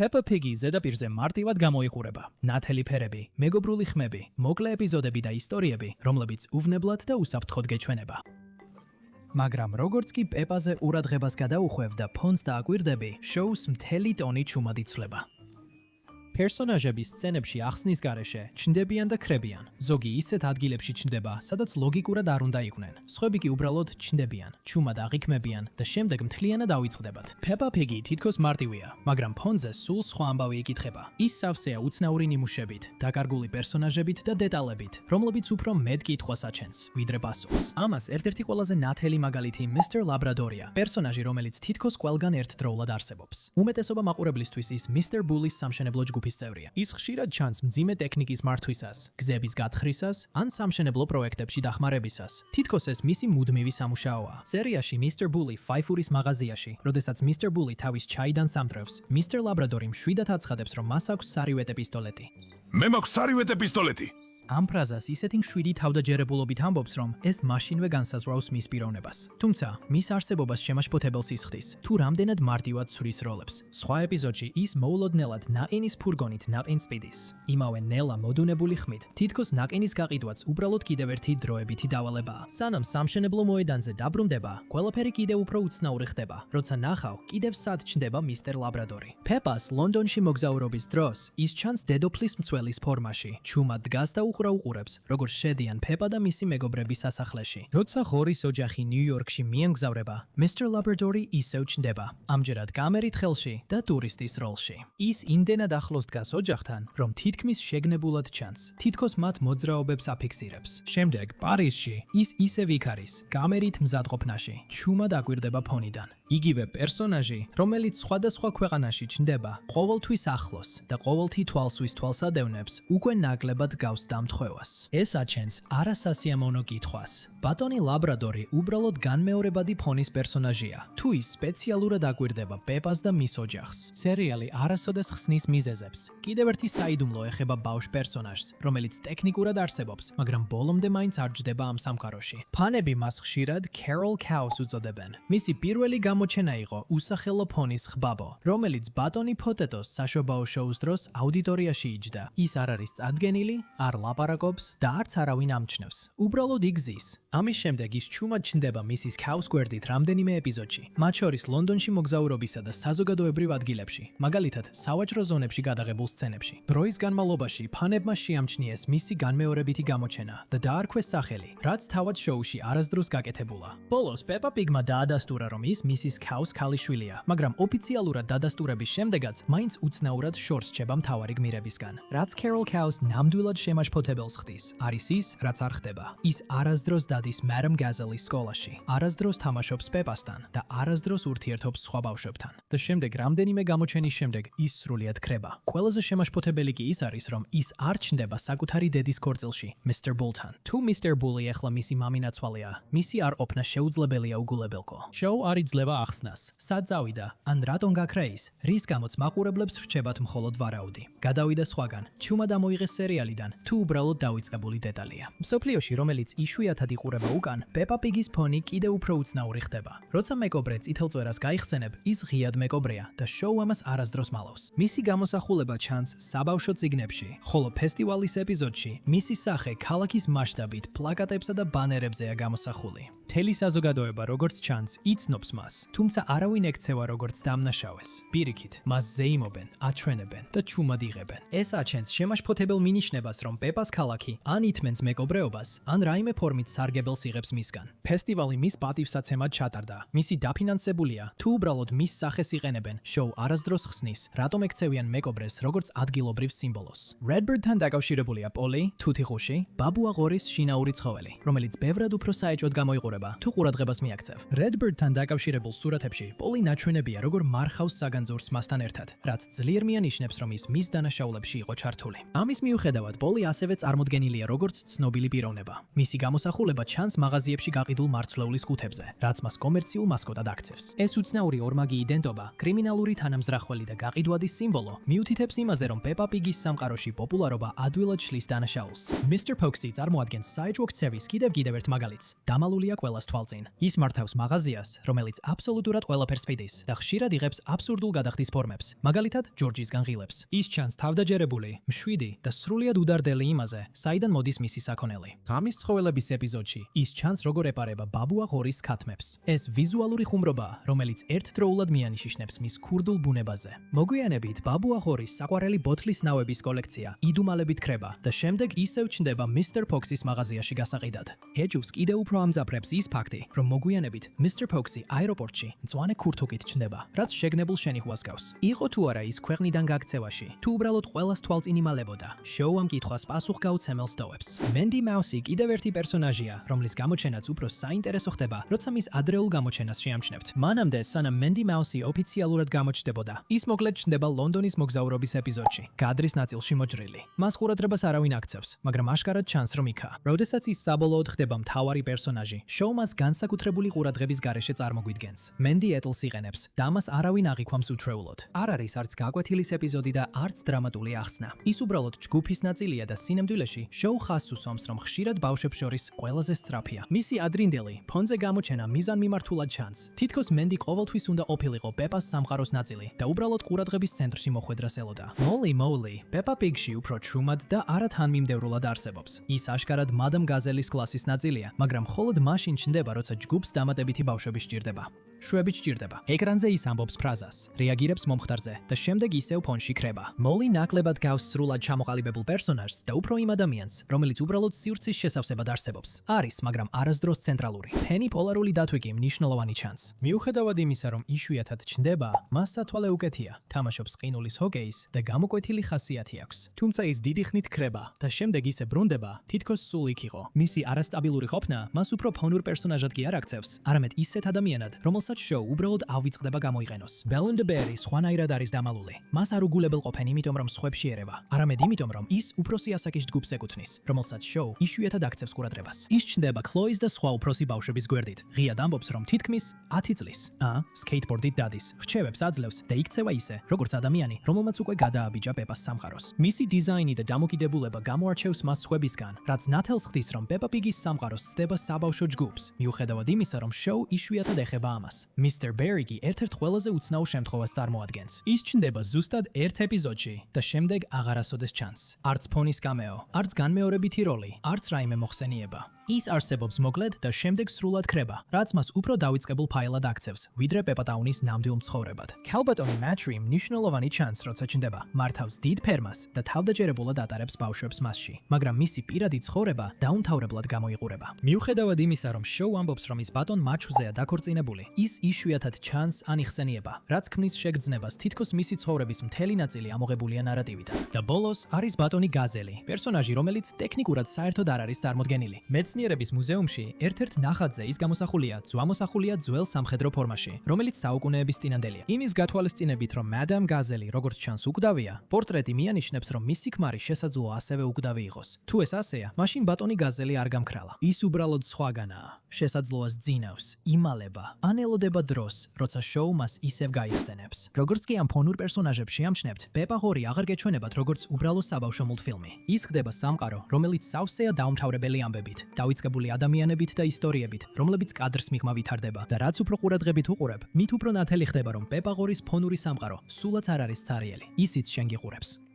Peppa Pig-ი ზედაპირზე მარტივად გამოიყურება. ნათელი ფერები, მეგობრული ხმები, მოკლე ეპიზოდები და ისტორიები, რომლებიც უვნებლად და უსაფრთხოდ გეჩვენება. მაგრამ როგორც კი პეპაზე ყურადღებას გადაუხვევ და ფონს დააკვირდები, შოუს მთელი ტონი ჩუმად იცვლება. პერსონაჟები სცენებში ახსნის გარეშე ჩნდებიან და ქრებიან. ზოგი ისეთ ადგილებში ჩნდება, სადაც ლოგიკურად არ უნდა იყვნენ. სხვები კი უბრალოდ ჩნდებიან, ჩუმად აღიქმებიან და შემდეგ მთლიანად ავიწყდებათ. Peppa Pig-ი თითქოს მარტივია, მაგრამ ფონზე სულ სხვა ამბავი იკითხება. ის სავსეა უცნაური ნიმუშებით, დაკარგული პერსონაჟებით და დეტალებით, რომლებიც უფრო მეტ კითხვას აჩენს, ვიდრე პასუხს. ამას ერთ-ერთი ყველაზე ნათელი მაგალითი Mr. Labrador-ია, პერსონაჟი, რომელიც თითქოს ყველგან ერთდროულად არსებობს. უმეტესობა მაყურებლისთვის ის Mr. Bully-ის სამშენებლო ჯგუფის წევრია. ის ხშირად ჩანს მძიმე ტექნიკის მართვისას, გზების გათხრისას, ან სამშენებლო პროექტებში დახმარებისას. თითქოს ეს მისი მუდმივი სამუშაოა. სერიაში Mr. Bully ფაიფურის მაღაზიაში, როდესაც Mr. Bully თავის ჩაიდან სამტრევს, Mr. Labrador-ი მშვიდად აცხადებს, რომ მას აქვს სარივეტე პისტოლეტი. მე მაქვს სარივეტე პისტოლეტი. ამ ფრაზას ისეთი მშვიდი თავდაჯერებულობით ამბობს, რომ ეს მაშინვე განსაზღვრავს მის პიროვნებას. თუმცა, მის არსებობას შემაშფოთებელს ისხდის, თუ რამდენად მარტივად ცვლის როლებს. სხვა ეპიზოდში ის მოულოდნელად ნაყინის ფურგონით ნაყინს ყიდის. იმავე ნელა მოდუნებული ხმით, თითქოს ნაყინის გაყიდვაც უბრალოდ კიდევ ერთი დროებითი დავალებაა. სანამ სამშენებლო მოედანზე დაბრუნდება, ყველაფერი კიდევ უფრო უცნაური ხდება, როცა ნახავ, კიდევ სად ჩნდება Mr. Labrador-ი. Peppa-ს ლონდონში მოგზაურობის დროს ის ჩანს დედოფლის მცველის ფორმაში, ჩუმად დგას და უყურებს, როგორ შედიან Peppa და მისი მეგობრები სასახლეში. როცა ღორის ოჯახი ნიუ-იორკში მიემგზავრება, Mr. Labrador-ი ისევ ჩნდება, ამჯერად კამერით ხელში და ტურისტის როლში. ის იმდენად ახლოს დგას ოჯახთან, რომ თითქმის შეგნებულად ჩანს, თითქოს მათ მოძრაობებს აფიქსირებს. შემდეგ პარიზში ის ისევ იქ არის, კამერით მზადყოფნაში, ჩუმად აკვირდება ფონიდან. იგივე პერსონაჟი, რომელიც სხვადასხვა ქვეყანაში ჩნდება, ყოველთვის ახლოს და ყოველთი თვალსვის თვალსადევნებს უკვე ნაკლებად გავს დამთხვევას. ეს აჩენს არასასიამოვნო კითხვას. ბატონი ლაბრადორი უბრალოდ განმეორებადი ფონის პერსონაჟია, თუ ის სპეციალურად აკვირდება პეპას და მის ოჯახს. სერიალი არასოდეს ხსნის მიზეზებს. კიდევ ერთი საიდუმლო ეხება ბავშვ პერსონაჟს, რომელიც ტექნიკურად არსებობს, მაგრამ ბოლომდე მაინც არ ჯდება ამ სამყაროში. ფანები მას ხშირად Carol Cows უწოდებენ. მისი პირველი გამოჩენა იყო უსახელო ფონის ხბაბო, რომელიც ბატონი ფოტეტოს საშობაო შოუს დროს აუდიტორიაში იჯდა. ის არ არის წარდგენილი, არ ლაპარაკობს და არც არავინ ამჩნევს. უბრალოდ იგზის. ამის შემდეგ ის ჩუმად ჩნდება მისის ქაუს გვერდით რამდენიმე ეპიზოდში, მათ შორის ლონდონში მოგზაურობისა და საზოგადოებრივ ადგილებში, მაგალითად, სავაჭრო ზონებში გადაღებულ სცენებში. დროის განმავლობაში ფანებმა შეამჩნიეს მისი განმეორებითი გამოჩენა და დაარქვეს სახელი, რაც თავად შოუში არასდროს გაკეთებულა. ბოლოს Peppa Pig-მა დაადასტურა, რომ ის მისის ქაუს ქალიშვილია, მაგრამ ოფიციალურად დადასტურების შემდეგაც მაინც უცნაურად შორს რჩება მთავარი გმირებისგან. რაც Carol Cows ნამდვილად შემაშფოთებელს ხდის, არის ის, რაც არ ხდება. ის არასდროს დადის Madame Gazelle-ის სკოლაში, არასდროს თამაშობს Peppa-სთან და არასდროს ურთიერთობს სხვა ბავშვებთან. და შემდეგ რამდენიმე გამოჩენის შემდეგ ის სრულიად ქრება. ყველაზე შემაშფოთებელი კი ის არის, რომ ის არ ჩნდება საკუთარი დედის ქორწილში, Mr. Bull-თან. თუ Mr. Bully ახლა მისი მამინაცვალია, მისი არ ყოფნა შეუძლებელია უგულებელკო. შოუ არ იძლევა ახსნას, სად წავიდა, ან რატომ გაქრა ის, რის გამოც მაყურებლებს რჩებათ მხოლოდ ვარაუდი. გადავიდა სხვაგან, ჩუმად ამოიღეს სერიალიდან, თუ უბრალოდ დავიწყებული დეტალია. მსოფლიოში, რომელიც იშვიათად იყურება უკან, Peppa Pig-ის ფონი კიდევ უფრო უცნაური ხდება. როცა მეკობრე წითელწვერას გაიხსენებ, ის ღიად მეკობრეა და შოუ ამას არასდროს მალავს. მისი გამოსახულება ჩანს საბავშვო წიგნებში, ხოლო ფესტივალის ეპიზოდში მისი სახე ქალაქის მასშტაბით პლაკატებსა და ბანერებზეა გამოსახული. მთელი საზოგადოება, როგორც ჩანს, იცნობს მას, თუმცა არავინ ექცევა როგორც დამნაშავეს. პირიქით, მას ზეიმობენ, აჩვენებენ და ჩუმად იღებენ. ეს აჩენს შემაშფოთებელ მინიშნებას, რომ Peppa-ს ქალაქი ან ითმენს მეკობრეობას, ან რაიმე ფორმით სარგებელს იღებს მისგან. ფესტივალი მის პატივსაცემად ჩატარდა. მისი დაფინანსებულია, თუ უბრალოდ მის სახეს იყენებენ, შოუ არასდროს ხსნის, რატომ ექცევიან მეკობრეს როგორც ადგილობრივ სიმბოლოს. Redbird-თან დაკავშირებულია პოლი, თუთიყუში, ბაბუა ღორის შინაური ცხოველი, რომელიც ბევრად უფრო საეჭვოდ გამოიყურება, თუ ყურადღებას მიაქცევ. Redbird-თან დაკავშირებულ სურათებში პოლი ნაჩვენებია, როგორ მარხავს საგანძურს მასთან ერთად, რაც ძლიერ მიანიშნებს, რომ ის მის დანაშაულებში იყო ჩართული. ამის მიუხედავად, პოლი ასევე წარმოდგენილია როგორც ცნობილი პიროვნება. მისი გამოსახულება ჩანს მაღაზიებში გაყიდულ მარცვლეულის კუთებზე, რაც მას კომერციულ მასკოტად აქცევს. ეს უცნაური ორმაგი იდენტობა, კრიმინალური თანამზრახველი და გაყიდვადის სიმბოლო, მიუთითებს იმაზე, რომ Peppa Pig-ის სამყაროში პოპულარობა ადვილად შლის დანაშაულს. Mr. Pokesy წარმოადგენს საეჭვო ქცევის კიდევ ერთ მაგალითს. დამალულია ყველას თვალწინ. ის მართავს მაღაზიას, რომელიც აბსოლუტურად ყველაფერს ფიდის და ხშირად იღებს აბსურდულ გადახდის ფორმებს, მაგალითად ჯორჯისგან ღილებს. ის ჩანს თავდაჯერებული, მშვიდი და სრულიად უდარდელი იმაზე, საიდან მოდის მისი საქონელი. ღამის ცხოველების ეპიზოდში ის ჩანს როგორ ეპარება ბაბუა ღორის ქათმებს. ეს ვიზუალური ხუმრობაა, რომელიც ერთდროულად მიანიშიშნებს მის ქურდულ ბუნებაზე. მოგვიანებით ბაბუა ღორის საყვარელი ბოთლის ნავების კოლექცია იდუმალებით ქრება და შემდეგ ისევ ჩნდება Mr. Fox-ის მაღაზიაში გასაყიდად. ეჯობს კიდევ უფრო ამძაფრებს ის ფაქტი, რომ მოგვიანებით Mr. Fox-ი აეროპორტში მწვანე ქურთუკით ჩნდება, რაც შეგნებულ შენიხვას გავს. იყო თუ არა ის ქვეყნიდან გაქცევაში, თუ უბრალოდ ყველას თვალწინ იმალებოდა. შოუ ამ კითხვას პასუხგაუცემელს ტოვებს. Mandy Mouse-ი კიდევ ერთი პერსონაჟია, რომლის გამოჩენაც უფრო საინტერესო ხდება, როცა მის ადრეულ გამოჩენას შეამჩნევთ. მანამდე, სანამ Mandy Mouse-ი ოფიციალურად გამოჩნდებოდა, ის მოკლედ ჩნდება ლონდონის მოგზაურობის ეპიზოდში, კადრის ნაწილში მოჭრილი. მას ყურადღებას არავინ აქცევს, მაგრამ აშკარად ჩანს, რომ იქა. როდესაც ის საბოლოოდ ხდება მთავარი პერსონაჟი, შოუ მას განსაკუთრებული ყურადღების გარეშე წარმოგვიდგენს. Mandy ეტლს იყენებს და ამას არავინ აღიქვამს უჩვეულოდ. არ არის არც გაკვეთილის ეპიზოდი და არც დრამატული ახსნა. ის უბრალოდ ჯგუფის ნაწილია და სინამდვილეში შოუ ხაზს უსვამს, რომ ხშირად ბავშვებს შორის ყველაზე სწრაფია. მისი ადრინდელი, ფონზე გამოჩენა მიზანმიმართულად ჩანს. თითქოს Mandy ყოველთვის უნდა ყოფილიყო პეპას სამყაროს ნაწილი და უბრალოდ ყურადღების ცენტრში მოხვედრას ელოდა. Molly Molly, Peppa Pig-ში უფრო ჩუმად და არათანმიმდევრულად არსებობს. ის აშკარად მადამ გაზელის კლასის ნაწილია, მაგრამ მხოლოდ მაშინ ჩნდება, როცა ჯგუფს დამატებითი ბავშვები სჭირდება. შვები სჭირდება. ეკრანზე ის ამბობს ფრაზას, რეაგირებს მომხდარზე და შემდეგ ისევ ფონში ქრება. Molly ნაკლებად გავს სრულად ჩამოყალიბებულ პერსონაჟს და უფრო იმ ადამიანს, რომელიც უბრალოდ სივრცის შესავსებად არსებობს. არის, მაგრამ არასდროს ცენტრალური. Penny პოლარული დათვი კი მნიშვნელოვანი ჩანს. მიუხედავად იმისა, რომ იშვიათად ჩნდება, მას სათვალე უკეთია. თამაშობს ყინულის ჰოკეის და გამოკვეთილი ხასიათი აქვს. თუმცა ის დიდი ხნით ქრება და შემდეგ ისე ბრუნდება, თითქოს სულ იქ იყო. მისი არასტაბილური ყოფნა მას უფრო ფონურ პერსონაჟად კი არ აქცევს, არამედ ისეთ ადამიანად, რომელსაც შოუ უბრალოდ ავიწყდება გამოიყენოს. Belinda Bear სხვანაირად არის დამალული. მას არ უგულებელყოფენ იმიტომ, რომ სხვებში ერევა, არამედ იმიტომ, რომ ის უფროსი ასაკის ჯგუფს ეკუთვნის, რომელსაც შოუ იშვიათად აქცევს ყურადღებას. ის ჩნდება Chloe-ის და სხვა უფროსი ბავშვების გვერდით. ღიად ამბობს, რომ თითქმის 10 წლის, სკეიტბორდით დადის, რჩევებს აძლევს და იქცევა ისე, როგორც ადამიანი, რომელმაც უკვე გადააბიჯა პეპას სამყაროს. მისი დიზაინი და დამოკიდებულება გამოარჩევს მას სხვებისგან, რაც ნათელს ხდის, რომ Peppa Pig-ის სამყარო სცდება საბავშვო ჯგუფს, მიუხედავად იმისა, რომ შოუ იშვიათად ეხება ამას. Mr. Barry კი ერთ-ერთ ყველაზე უცნაურ შემთხვევას წარმოადგენს. ის ჩნდება ზუსტად ერთ ეპიზოდში და შემდეგ აღარასოდეს ჩანს. არც ფონის კამეო, არც განმეორებითი როლი, არც რაიმე მოხსენიება. ის არსებობს მოკლედ და შემდეგ სრულად ქრება, რაც მას უფრო დავიწყებულ ფაილად აქცევს, ვიდრე Peppa Town-ის ნამდვილ მცხოვრებად. ქალბატონი Matri მნიშვნელოვანი ჩანს, როცა ჩნდება, მართავს დიდ ფერმას და თავდაჯერებულად ატარებს ბავშვებს მასში, მაგრამ მისი პირადი ცხოვრება დაუმთავრებლად გამოიყურება. მიუხედავად იმისა, რომ შოუ ამბობს, რომ ის ბატონ მაჩუზეა დაქორწინებული, ის იშვიათად ჩანს ან იხსენიება, რაც ქმნის შეგრძნებას თითქოს მისი ცხოვრების მთელი ნაწილი ამოღებულია ნარატივიდან. და ბოლოს არის ბატონი გაზელი, პერსონაჟი, რომელიც ტექნიკურად საერთოდ არ არის წარმოდგენილი. მეცნიერების მუზეუმში ერთ-ერთ ნახატზე ის გამოსახულია ძველ სამხედრო ფორმაში, რომელიც საუკუნეების წინანდელია. იმის გათვალისწინებით, რომ Madame Gazelle როგორც ჩანს უკვდავია, პორტრეტი მიანიშნებს, რომ მისი ქმარი შესაძლოა ასევე უკვდავი იყოს. თუ ეს ასეა, მაშინ ბატონი გაზელი არ გამქრალა. ის უბრალოდ სხვაგანაა. შესაძლოას ძინავს, იმალება, ან ელოდება დროს, როცა შოუ მას ისევ გაიხსენებს. როგორც კი ამ ფონურ პერსონაჟებს შეამჩნევთ, Peppa ღორი აღარ გეჩვენებათ როგორც უბრალო საბავშვო მულტფილმი. ის ხდება სამყარო, რომელიც სავსეა დაუმთავრებელი ამბებით, დავიწყებული ადამიანებით და ისტორიებით, რომლებიც კადრს მიღმა ვითარდება და რაც უფრო ყურადღებით უყურებ, მით უფრო ნათელი ხდება, რომ Peppa ღორის ფონური სამყარო სულაც არ არის ცარიელი. ისიც შენ გიყურებს.